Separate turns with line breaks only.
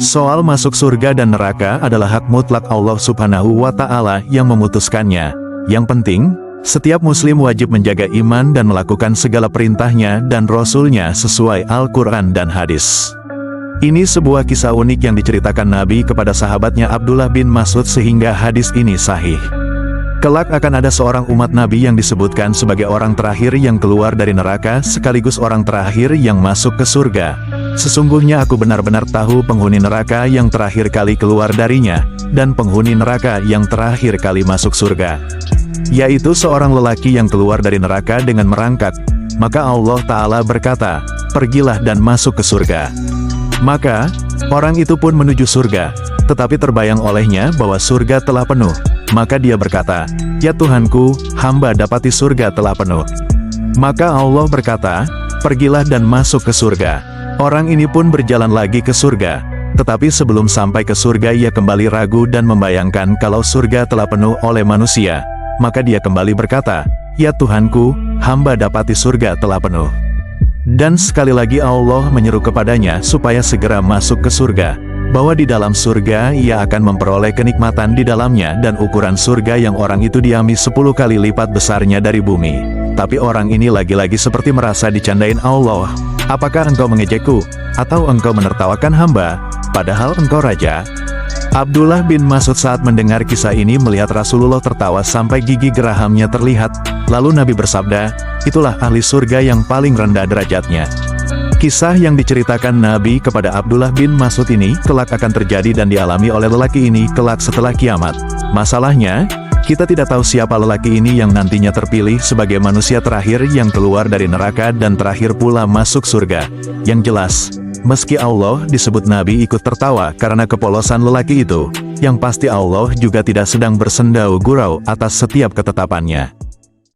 Soal masuk surga dan neraka adalah hak mutlak Allah Subhanahu wa Ta'ala yang memutuskannya. Yang penting, setiap muslim wajib menjaga iman dan melakukan segala perintahnya dan Rasul-Nya sesuai Al-Quran dan hadis. Ini sebuah kisah unik yang diceritakan Nabi kepada sahabatnya Abdullah bin Mas'ud sehingga hadis ini sahih. Kelak akan ada seorang umat Nabi yang disebutkan sebagai orang terakhir yang keluar dari neraka sekaligus orang terakhir yang masuk ke surga. Sesungguhnya aku benar-benar tahu penghuni neraka yang terakhir kali keluar darinya, dan penghuni neraka yang terakhir kali masuk surga. Yaitu seorang lelaki yang keluar dari neraka dengan merangkak. Maka Allah Ta'ala berkata, "Pergilah dan masuk ke surga." Maka, orang itu pun menuju surga, tetapi terbayang olehnya bahwa surga telah penuh. Maka dia berkata, "Ya Tuhanku, hamba dapati surga telah penuh." Maka Allah berkata, "Pergilah dan masuk ke surga." Orang ini pun berjalan lagi ke surga, tetapi sebelum sampai ke surga ia kembali ragu dan membayangkan kalau surga telah penuh oleh manusia. Maka dia kembali berkata, "Ya Tuhanku, hamba dapati surga telah penuh." Dan sekali lagi Allah menyeru kepadanya supaya segera masuk ke surga, bahwa di dalam surga ia akan memperoleh kenikmatan di dalamnya dan ukuran surga yang orang itu diami 10 kali lipat besarnya dari bumi. Tapi orang ini lagi-lagi seperti merasa dicandain Allah. "Apakah engkau mengejekku? Atau engkau menertawakan hamba? Padahal engkau raja?" Abdullah bin Mas'ud saat mendengar kisah ini melihat Rasulullah tertawa sampai gigi gerahamnya terlihat. Lalu Nabi bersabda, "Itulah ahli surga yang paling rendah derajatnya." Kisah yang diceritakan Nabi kepada Abdullah bin Mas'ud ini kelak akan terjadi dan dialami oleh lelaki ini kelak setelah kiamat. Masalahnya, kita tidak tahu siapa lelaki ini yang nantinya terpilih sebagai manusia terakhir yang keluar dari neraka dan terakhir pula masuk surga. Yang jelas, meski Allah disebut Nabi ikut tertawa karena kepolosan lelaki itu, yang pasti Allah juga tidak sedang bersendau gurau atas setiap ketetapannya.